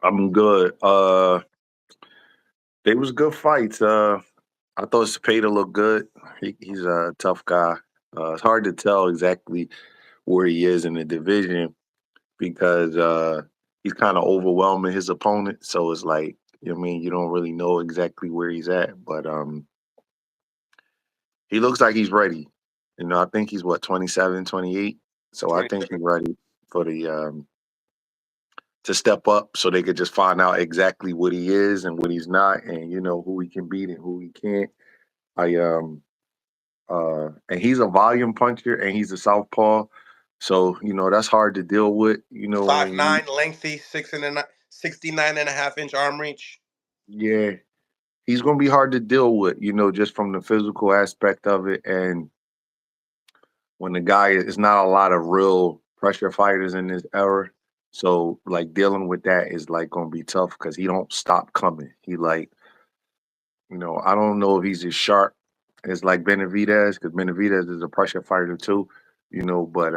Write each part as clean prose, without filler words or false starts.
I'm good. They was good fights. I thought Zepeda looked good. He's a tough guy. It's hard to tell exactly where he is in the division because he's kind of overwhelming his opponent. So it's like, you know what I mean, you don't really know exactly where he's at, but he looks like he's ready. I think he's what, 27, 28. So I think 27. he's ready for the to step up so they could just find out exactly what he is and what he's not, and who he can beat and who he can't. I and he's a volume puncher and he's a southpaw, so that's hard to deal with. Five When you nine, lengthy, 69.5 inch arm reach. yeah, he's gonna be hard to deal with. Just from the physical aspect of it, and when the guy is not a lot of real pressure fighters in this era. So like dealing with that is like gonna be tough because he don't stop coming. He like I don't know if he's as sharp as like Benavidez because Benavidez is a pressure fighter too, but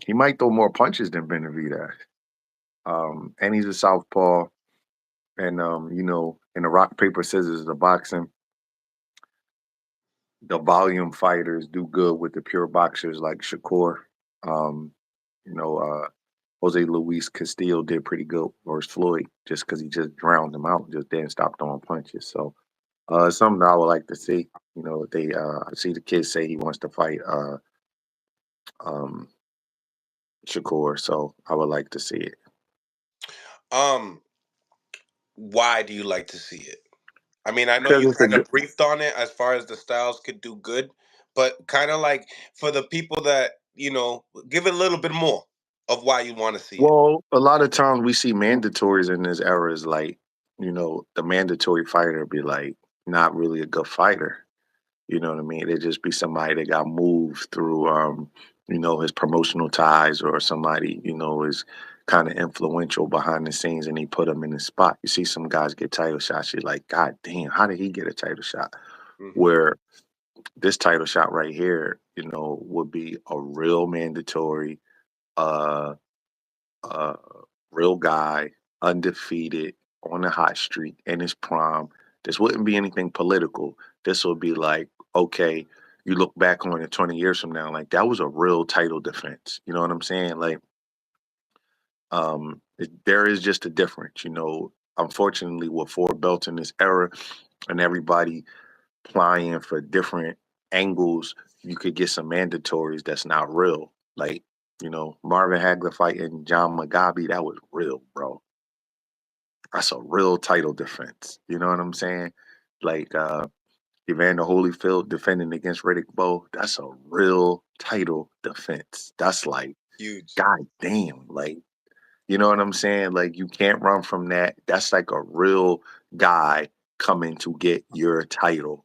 he might throw more punches than Benavidez. And he's a southpaw, and in the rock paper scissors of boxing, the volume fighters do good with the pure boxers like Shakur. Um, you know, uh, Jose Luis Castillo did pretty good versus Floyd just because he just drowned him out, just didn't stop throwing punches. So it's something I would like to see. They I see the kid say he wants to fight um Shakur, so I would like to see it. Um, why do you like to see it? I mean, I know Because you it's a kind of good briefed on it as far as the styles could do good, but kind of like for the people that, give it a little bit more of why you want to see it. well, a lot of times we see mandatories in this era is like, the mandatory fighter be like not really a good fighter. You know what I mean? They just be somebody that got moved through his promotional ties or somebody, is kind of influential behind the scenes and he put him in the spot. You see some guys get title shots, you're like, God damn, how did he get a title shot? Hmm. Where this title shot right here, would be a real mandatory, uh uh real guy, undefeated, on the hot streak in his prime. This wouldn't be anything political. This would be like, okay, you look back on it 20 years from now, like that was a real title defense. You know what I'm saying? Like, there is just a difference, unfortunately with four belts in this era and everybody applying for different angles, you could get some mandatories that's not real. Like, Marvin Hagler fighting John Mugabe, that was real, bro. That's a real title defense. You know what I'm saying? Like Evander Holyfield defending against Riddick Bowe, that's a real title defense. That's like, Huge. god damn, like, you know what I'm saying? Like you can't run from that. That's like a real guy coming to get your title.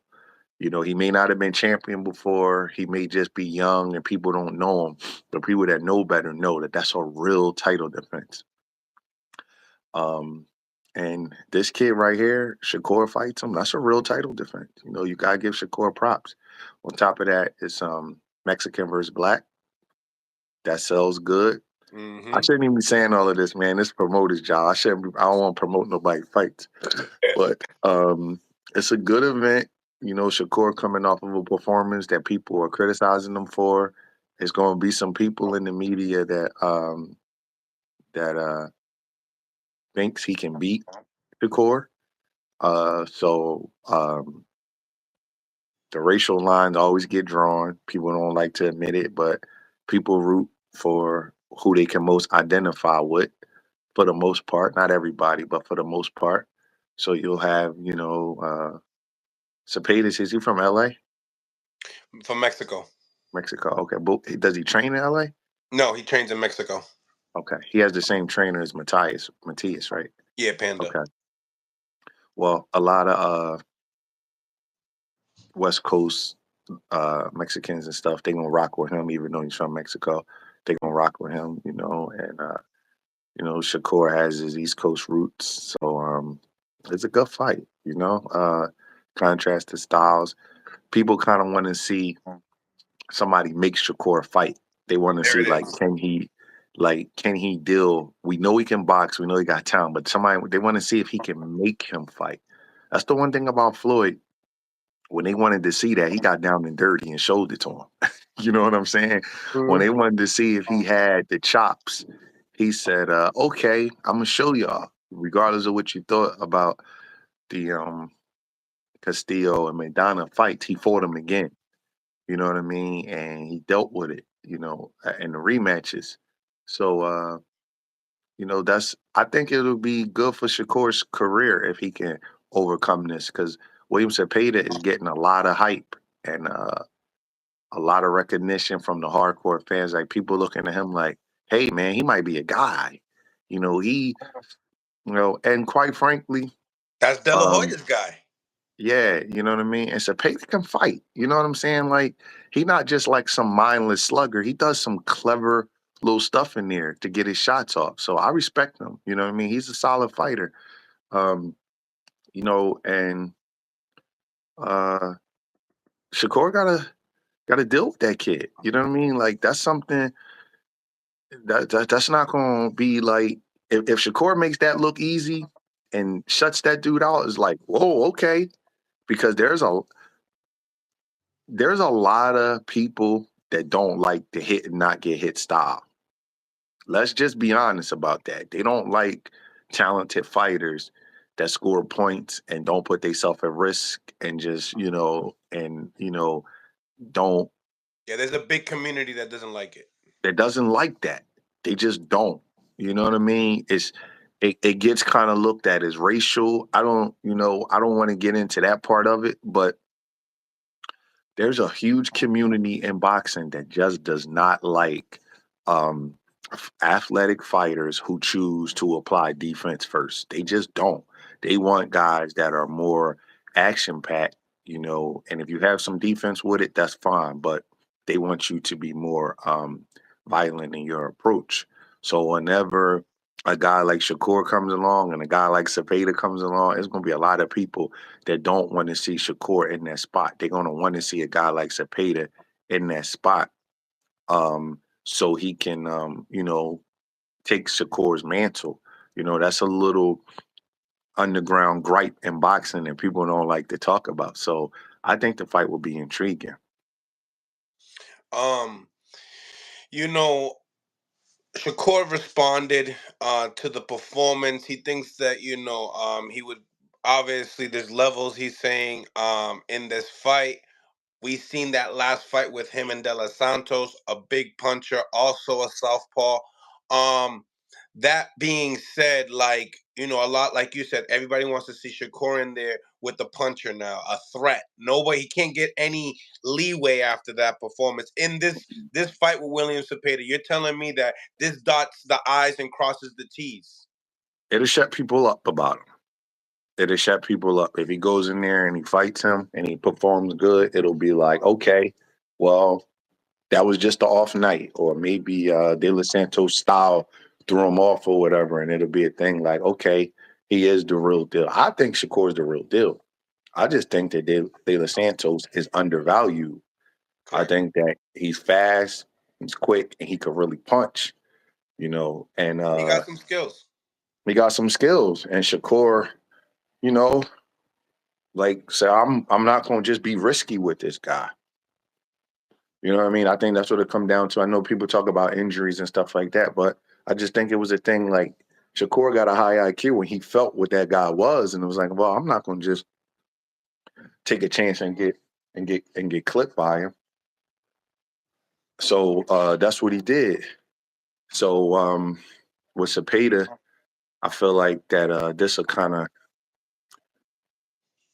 He may not have been champion before. He may just be young and people don't know him. But people that know better know that that's a real title defense. Um, and this kid right here, Shakur fights him. That's a real title defense. You gotta give Shakur props. On top of that, it's Mexican versus black. That sells good. I Hmm. shouldn't even be saying all of this, man. This promoter's job. I shouldn't. I don't want to promote nobody fights, but it's a good event. Shakur coming off of a performance that people are criticizing him for. There's going to be some people in the media that thinks he can beat Shakur. So the racial lines always get drawn. People don't like to admit it, but people root for who they can most identify with for the most part. Not everybody, but for the most part. So you'll have, Cepedas, is he from LA? From Mexico. Mexico. Okay. But does he train in LA? No, he trains in Mexico. Okay. He has the same trainer as Matthias, right? Yeah, Panda. Okay. Well, a lot of West Coast Mexicans and stuff, they gonna rock with him, even though he's from Mexico. They gonna rock with him, and Shakur has his East Coast roots. So it's a good fight, contrast to styles. People kind of want to see somebody make Shakur fight. They want to There see it like is. Like, can he deal? We know he can box. We know he got talent, but somebody they want to see if he can make him fight. That's the one thing about Floyd. When they wanted to see that, he got down and dirty and showed it to him. You know what I'm saying? When Mhm. they wanted to see if he had the chops, he said, "Okay, I'm gonna show y'all." Regardless of what you thought about the Castillo and Maidana fights, he fought him again. You know what I mean? And he dealt with it. In the rematches. So that's I think it'll be good for Shakur's career if he can overcome this because William Zepeda is getting a lot of hype and a lot of recognition from the hardcore fans. Like people looking at him like, hey man, he might be a guy. He and quite frankly, That's De La um, Hoya's guy. yeah, you know what I mean? And Zepeda can fight. You know what I'm saying? Like he not just like some mindless slugger. He does some clever little stuff in there to get his shots off. So I respect him. You know what I mean? He's a solid fighter. Um, and uh Shakur gotta deal with that kid. You know what I mean? Like that's something that's not gonna be like if Shakur makes that look easy and shuts that dude out, it's like, whoa, okay. Because there's a lot of people that don't like the hit and not get hit style. Let's just be honest about that. They don't like talented fighters that score points and don't put themselves at risk and just, don't Yeah, there's a big community that doesn't like it. that doesn't like that. They just don't. You know what I mean? It gets kind of looked at as racial. I don't want to get into that part of it, but there's a huge community in boxing that just does not like um, athletic fighters who choose to apply defense first. They just don't. They want guys that are more action packed, and if you have some defense with it, that's fine. But they want you to be more violent in your approach. So whenever a guy like Shakur comes along and a guy like Zepeda comes along, it's going to be a lot of people that don't want to see Shakur in that spot. They're going to want to see a guy like Zepeda in that spot, so he can, take Shakur's mantle. That's a little underground gripe in boxing that people don't like to talk about. So I think the fight will be intriguing. Um, you know, Shakur responded to the performance. He thinks that he would obviously there's levels. He's saying in this fight. We seen that last fight with him and De Los Santos, a big puncher, also a southpaw. Um, that being said, a lot like you said, everybody wants to see Shakur in there with the puncher now, a threat. Nobody he can't get any leeway after that performance. In this fight with William Zepeda, you're telling me that this dots the I's and crosses the T's. It'll shut people up about him. It'll shut people up. If he goes in there and he fights him and he performs good, it'll be like, okay, well, that was just the off night, or maybe De Los Santos style threw him off or whatever, and it'll be a thing like, okay, he is the real deal. I think Shakur's the real deal. I just think that De Los Santos is undervalued. I Correct. think that he's fast, he's quick, and he could really punch. And He got some skills. he got some skills. And Shakur, you know, like say, I'm not gonna just be risky with this guy. You know what I mean? I think that's what it come down to. I know people talk about injuries and stuff like that, but I just think it was a thing like Shakur got a high IQ when he felt what that guy was, and it was like, well, I'm not going to just take a chance and get clipped by him. So that's what he did. So with Zepeda, I feel like that this will kind of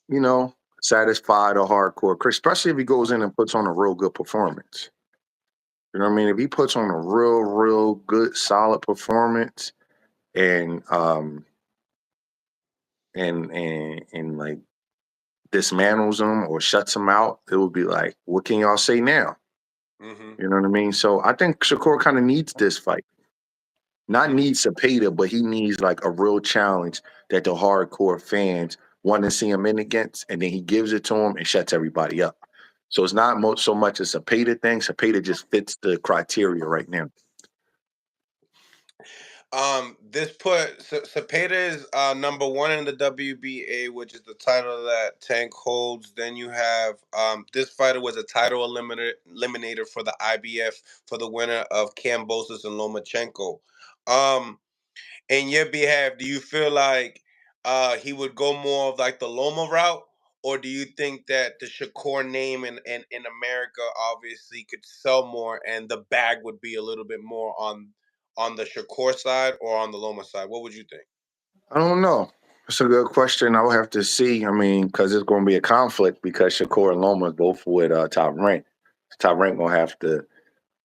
you know satisfy the hardcore, especially if he goes in and puts on a real good performance. You know what I mean? If he puts on a real good, solid performance and like dismantles them or shuts them out, it would be like, what can y'all say now? Hmm. You know what I mean? So I think Shakur kind of needs this fight. Not needs Cepeda, but he needs like a real challenge that the hardcore fans want to see him in against, and then he gives it to him and shuts everybody up. So it's not so much a Cepeda thing. Cepeda just fits the criteria right now. This put Zepeda is number one in the WBA, which is the title that Tank holds. Then you have this fighter was a title eliminator for the IBF for the winner of Kambosos and Lomachenko. Um, in your behalf, do you feel like he would go more of like the Loma route, or do you think that the Shakur name in America obviously could sell more, and the bag would be a little bit more on the Shakur side or on the Loma side? What would you think? I don't know. It's a good question. I will have to see. I mean, because it's going to be a conflict because Shakur and Loma is both with top rank. Top rank gonna have to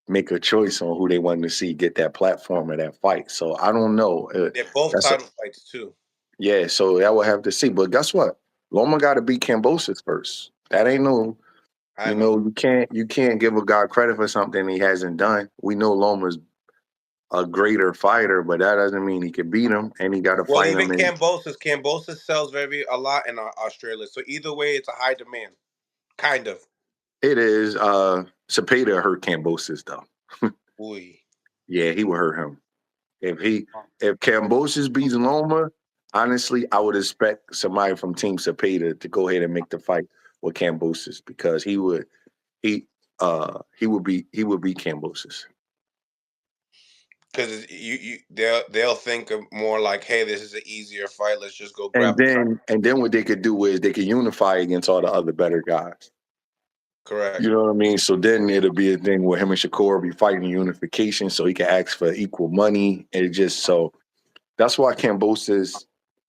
make a choice on who they want to see get that platform of that fight. So I don't know. They're both That's a title fights too. Yeah. So that will have to see. But guess what? Loma got to beat Cambosis first. That ain't no. I know. You can't give a guy credit for something he hasn't done. We know Loma's a greater fighter, but that doesn't mean he can beat him. And he got to Well, fight even him in. Cambosos sells very a lot in Australia. So either way, it's a high demand, kind of. It is. Zepeda hurt Cambosis though. Ooh. Yeah, he would hurt him. If Cambosis beats Loma, honestly, I would expect somebody from Team Zepeda to go ahead and make the fight with Cambosis because he would beat Cambosis. Because they'll think of more like, hey, this is an easier fight. Let's just go And grab a title. then what they could do is they could unify against all the other better guys. Correct. You know what I mean? So then it'll be a thing where him and Shakur will be fighting unification so he can ask for equal money. And it just so that's why Cambosis,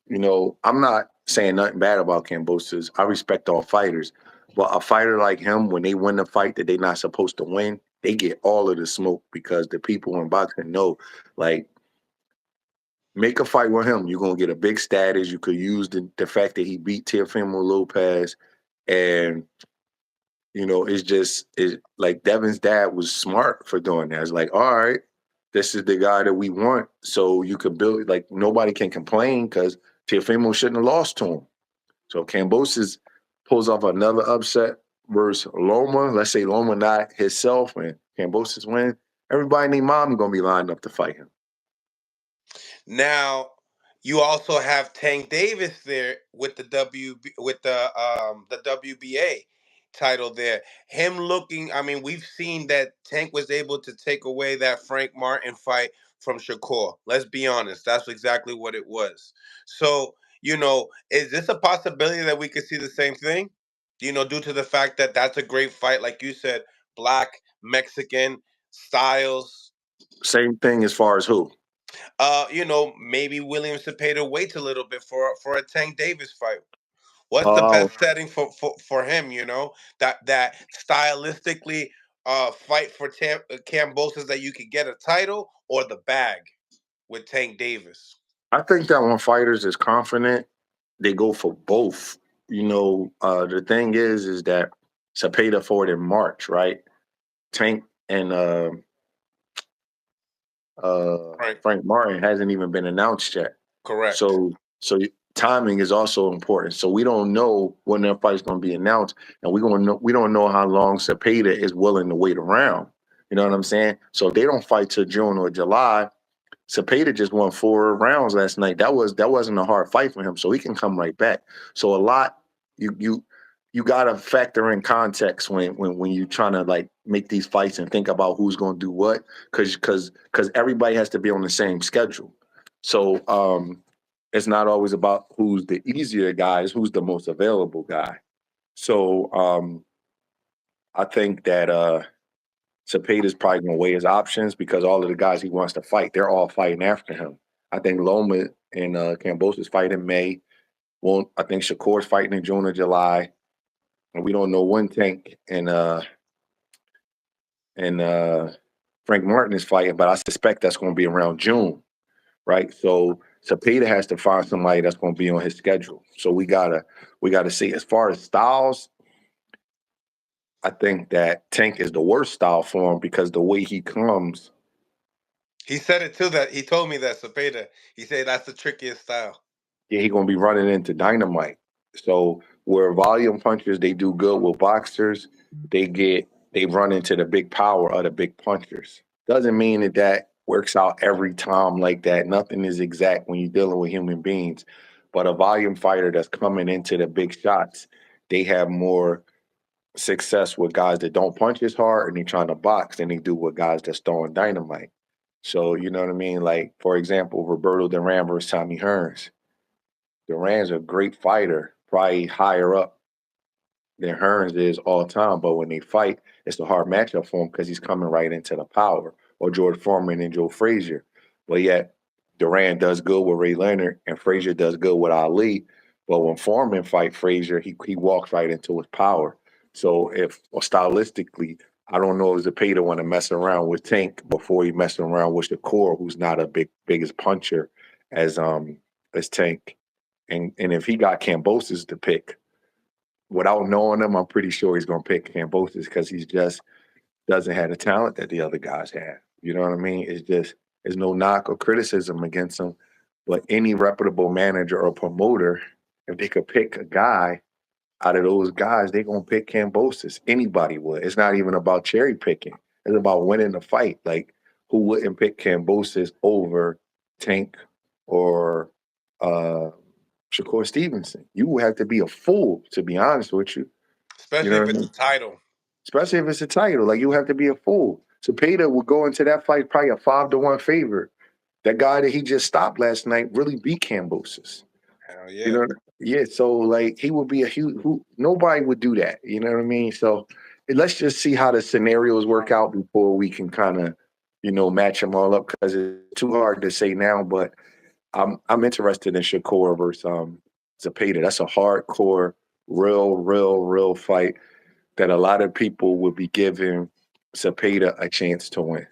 I'm not saying nothing bad about Cambosis. I respect all fighters. But a fighter like him, when they win the fight that they're not supposed to win, they get all of the smoke because the people in boxing know, like, make a fight with him. You're going to get a big status. You could use the fact that he beat Teofimo Lopez. And, it's like Devin's dad was smart for doing that. It's like, all right, this is the guy that we want. So you could build, like, nobody can complain because Teofimo shouldn't have lost to him. So Cambosis pulls off another upset versus Loma. Let's say Loma not himself and Cambosis win. Everybody named Mom going to be lined up to fight him. Now, you also have Tank Davis there with the WBA title there. Him looking, I mean, we've seen that Tank was able to take away that Frank Martin fight from Shakur. Let's be honest, that's exactly what it was. So, is this a possibility that we could see the same thing? Due to the fact that that's a great fight, like you said, black, Mexican, styles. Same thing as far as who? Maybe William Cepeda waits a little bit for a Tank Davis fight. What's the Oh, best setting for him? That stylistically fight for Cambosos that you could get a title or the bag with Tank Davis. I think that when fighters is confident, they go for both. The thing is that Cepeda fought in March, right? Tank and Right. Frank Martin hasn't even been announced yet. Correct. So timing is also important. So we don't know when that fight's going to be announced, and we don't know how long Cepeda is willing to wait around. You know what I'm saying? So if they don't fight till June or July, Zepeda just won 4 rounds last night. That wasn't a hard fight for him, so he can come right back. So a lot you got to factor in context when you're trying to like make these fights and think about who's going to do what because everybody has to be on the same schedule. So it's not always about who's the easier guy, it's who's the most available guy. So I think that Cepeda's probably going to weigh his options because all of the guys he wants to fight, they're all fighting after him. I think Loma and Cambosis fight in May. I think Shakur's fighting in June or July, and we don't know when Tank and Frank Martin is fighting, but I suspect that's going to be around June, right? So Cepeda has to find somebody that's going to be on his schedule. So we gotta see. As far as styles, I think that Tank is the worst style for him because the way he comes. He said it too. That he told me that Cepeda. He said that's the trickiest style. Yeah, he gonna be running into dynamite. So where volume punchers they do good with boxers, they run into the big power of the big punchers. Doesn't mean that works out every time like that. Nothing is exact when you're dealing with human beings. But a volume fighter that's coming into the big shots, they have more success with guys that don't punch as hard and they trying to box than they do with guys that's throwing dynamite. So you know what I mean? Like for example, Roberto Duran versus Tommy Hearns. Duran's a great fighter, probably higher up than Hearns is all time. But when they fight, it's a hard matchup for him because he's coming right into the power. Or George Foreman and Joe Frazier. But yet Duran does good with Ray Leonard and Frazier does good with Ali. But when Foreman fight Frazier, he walks right into his power. So if stylistically, I don't know if Zepeda want to mess around with Tank before he messing around with Shakur, who's not a biggest puncher as Tank. And if he got Cambosis to pick, without knowing him, I'm pretty sure he's going to pick Cambosis because he just doesn't have the talent that the other guys have. You know what I mean? It's just, there's no knock or criticism against him. But any reputable manager or promoter, if they could pick a guy out of those guys, they're going to pick Cambosis. Anybody would. It's not even about cherry picking. It's about winning the fight. Like, who wouldn't pick Cambosis over Tank or uh, Shakur Stevenson? You would have to be a fool, to be honest with you. You Especially know if what I it's a mean? title. Especially if it's a title. Like, you have to be a fool. Zepeda would go into that fight probably a 5-1 favorite. That guy that he just stopped last night really beat Cambosis. Hell You yeah. know, yeah. So like he would be a huge. Who nobody would do that. You know what I mean? So let's just see how the scenarios work out before we can kind of, match them all up because it's too hard to say now. But I'm interested in Shakur versus Zepeda. That's a hardcore, real fight that a lot of people would be giving Zepeda a chance to win.